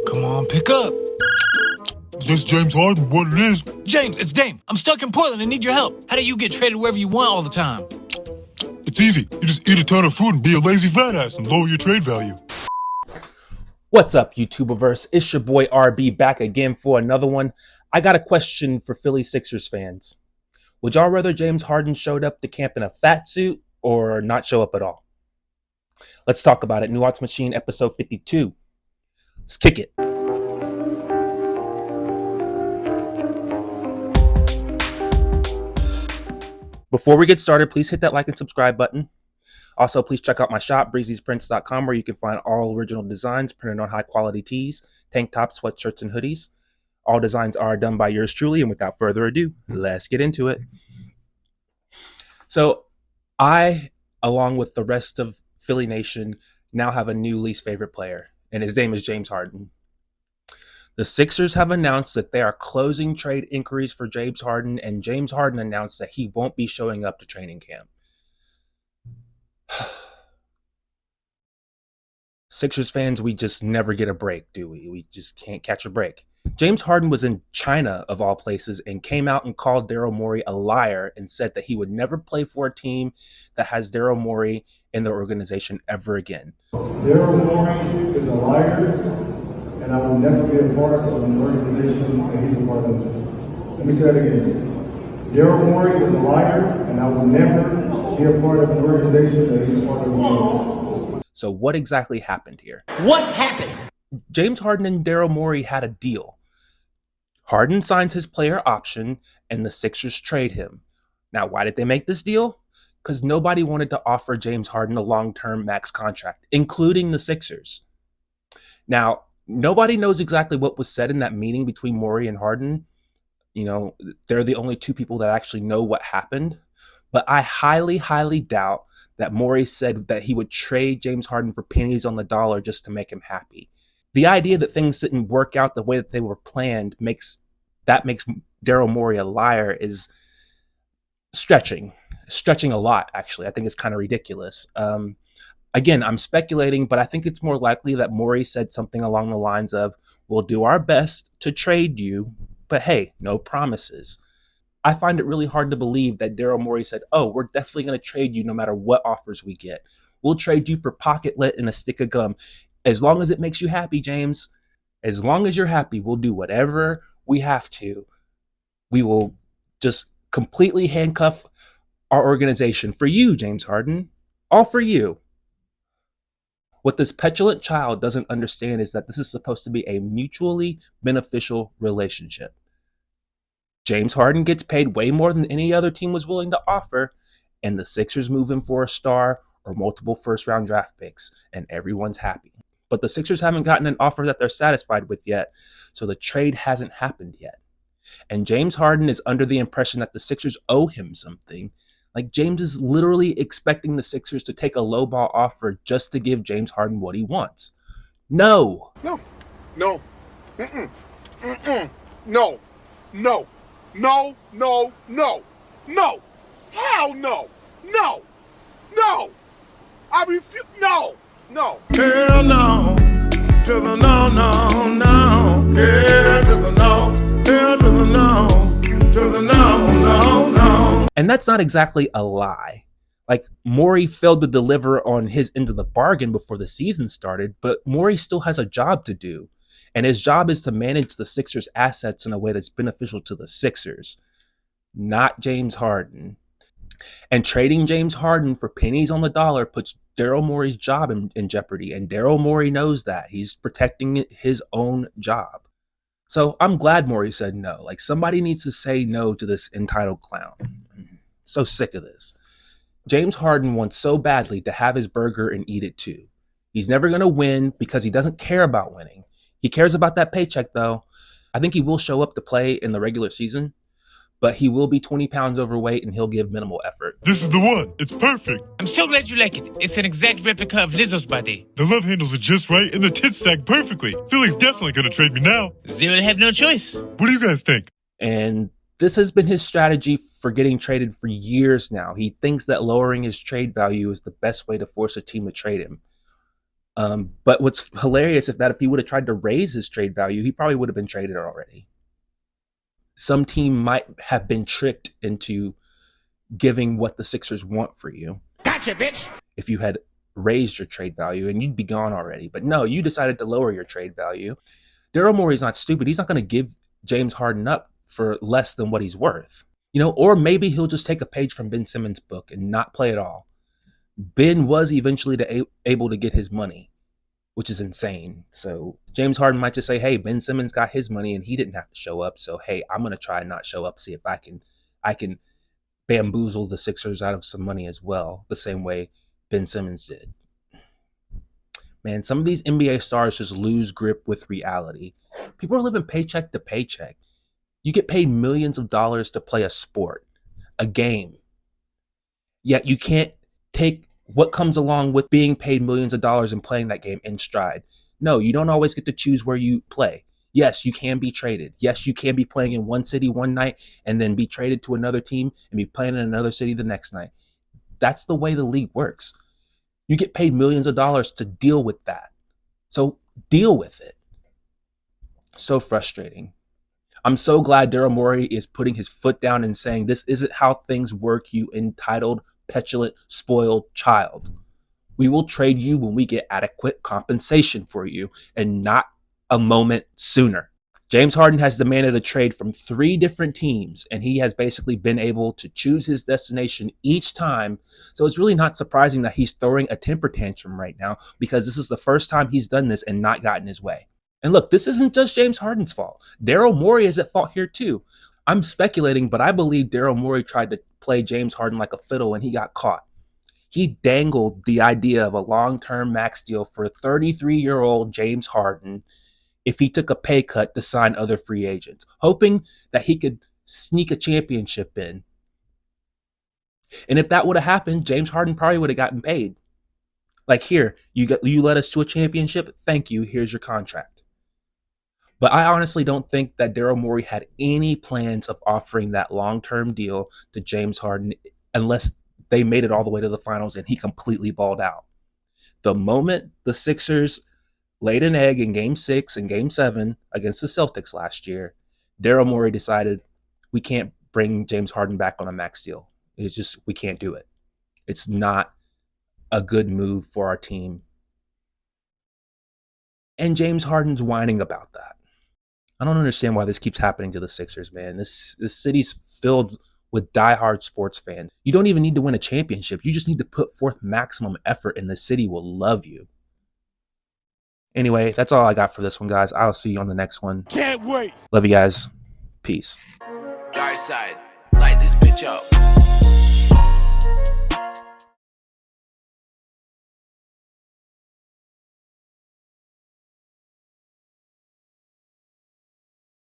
Come on, pick up. This James Harden, what it is? James, it's Dame. I'm stuck in Portland and need your help. How do you get traded wherever you want all the time? It's easy. You just eat a ton of food and be a lazy fat ass and lower your trade value. What's up, YouTuberverse? It's your boy RB back again for another one. I got a question for Philly Sixers fans. Would y'all rather James Harden showed up to camp in a fat suit or not show up at all? Let's talk about it. Nuance Machine, episode 52. Let's kick it. Before we get started, please hit that like and subscribe button. Also, please check out my shop, breezysprints.com, where you can find all original designs printed on high-quality tees, tank tops, sweatshirts, and hoodies. All designs are done by yours truly, and without further ado, let's get into it. So, I, along with the rest of Philly Nation, now have a new least favorite player, and his name is James Harden. The Sixers have announced that they are closing trade inquiries for James Harden, and James Harden announced that he won't be showing up to training camp. Sixers fans, we just never get a break, do we? We just can't catch a break. James Harden was in China, of all places, and came out and called Daryl Morey a liar and said that he would never play for a team that has Daryl Morey in their organization ever again. Daryl Morey is a liar, and I will never be a part of an organization that he's a part of. Let me say that again. Daryl Morey is a liar, and I will never be a part of an organization that he's a part of. So what exactly happened here? What happened? James Harden and Daryl Morey had a deal. Harden signs his player option, and the Sixers trade him. Now, why did they make this deal? Because nobody wanted to offer James Harden a long-term max contract, including the Sixers. Now, nobody knows exactly what was said in that meeting between Morey and Harden. You know, they're the only two people that actually know what happened. But I highly, highly doubt that Morey said that he would trade James Harden for pennies on the dollar just to make him happy. The idea that things didn't work out the way that they were planned makes Daryl Morey a liar is stretching a lot, actually. I think it's kind of ridiculous. Again, I'm speculating, but I think it's more likely that Morey said something along the lines of, we'll do our best to trade you, but hey, no promises. I find it really hard to believe that Daryl Morey said, oh, we're definitely going to trade you no matter what offers we get. We'll trade you for pocket lit and a stick of gum. As long as it makes you happy, James. As long as you're happy, we'll do whatever we have to. We will just completely handcuff our organization for you, James Harden. All for you. What this petulant child doesn't understand is that this is supposed to be a mutually beneficial relationship. James Harden gets paid way more than any other team was willing to offer, and the Sixers move him for a star or multiple first-round draft picks, and everyone's happy. But the Sixers haven't gotten an offer that they're satisfied with yet, so the trade hasn't happened yet. And James Harden is under the impression that the Sixers owe him something. Like, James is literally expecting the Sixers to take a lowball offer just to give James Harden what he wants. No. No. Mm-mm. No. No. Hell no. No. I refuse. No. Hell no. To the no. Yeah, to the no. Hell to the no. To the no. And that's not exactly a lie. Like, Morey failed to deliver on his end of the bargain before the season started, but Morey still has a job to do. And his job is to manage the Sixers' assets in a way that's beneficial to the Sixers, not James Harden. And trading James Harden for pennies on the dollar puts Daryl Morey's job in jeopardy. And Daryl Morey knows that. He's protecting his own job. So I'm glad Morey said no. Like, somebody needs to say no to this entitled clown. I'm so sick of this. James Harden wants so badly to have his burger and eat it too. He's never going to win because he doesn't care about winning. He cares about that paycheck, though. I think he will show up to play in the regular season, but he will be 20 pounds overweight and he'll give minimal effort. This is the one. It's perfect. I'm so glad you like it. It's an exact replica of Lizzo's body. The love handles are just right and the tits sag perfectly. Philly's definitely going to trade me now. They will have no choice. What do you guys think? And this has been his strategy for getting traded for years now. He thinks that lowering his trade value is the best way to force a team to trade him. But what's hilarious if he would have tried to raise his trade value, he probably would have been traded already. Some team might have been tricked into giving what the Sixers want for you. Gotcha, bitch. If you had raised your trade value, and you'd be gone already. But no, you decided to lower your trade value. Daryl Morey's not stupid. He's not going to give James Harden up for less than what he's worth. Or maybe he'll just take a page from Ben Simmons' book and not play at all. Ben was eventually able to get his money, which is insane. So James Harden might just say, hey, Ben Simmons got his money and he didn't have to show up. So, hey, I'm going to try and not show up, see if I can bamboozle the Sixers out of some money as well, the same way Ben Simmons did. Man, some of these NBA stars just lose grip with reality. People are living paycheck to paycheck. You get paid millions of dollars to play a sport, a game. Yet you can't take what comes along with being paid millions of dollars and playing that game in stride. No, you don't always get to choose where you play. Yes, you can be traded. Yes, you can be playing in one city one night and then be traded to another team and be playing in another city the next night. That's the way the league works. You get paid millions of dollars to deal with that. So deal with it. So frustrating. I'm so glad Daryl Morey is putting his foot down and saying, this isn't how things work, you entitled, petulant, spoiled child. We will trade you when we get adequate compensation for you and not a moment sooner. James Harden has demanded a trade from 3 different teams, and he has basically been able to choose his destination each time. So it's really not surprising that he's throwing a temper tantrum right now, because this is the first time he's done this and not gotten his way. And look, this isn't just James Harden's fault. Daryl Morey is at fault here too. I'm speculating, but I believe Daryl Morey tried to play James Harden like a fiddle and he got caught. He dangled the idea of a long-term max deal for 33-year-old James Harden if he took a pay cut to sign other free agents, hoping that he could sneak a championship in. And if that would have happened, James Harden probably would have gotten paid. Like, here, you led us to a championship. Thank you. Here's your contract. But I honestly don't think that Daryl Morey had any plans of offering that long-term deal to James Harden unless they made it all the way to the finals and he completely balled out. The moment the Sixers laid an egg in Game 6 and Game 7 against the Celtics last year, Daryl Morey decided we can't bring James Harden back on a max deal. It's just, we can't do it. It's not a good move for our team. And James Harden's whining about that. I don't understand why this keeps happening to the Sixers, man. This city's filled with diehard sports fans. You don't even need to win a championship. You just need to put forth maximum effort and the city will love you. Anyway, that's all I got for this one, guys. I'll see you on the next one. Can't wait. Love you guys. Peace. Dark side, light this bitch up.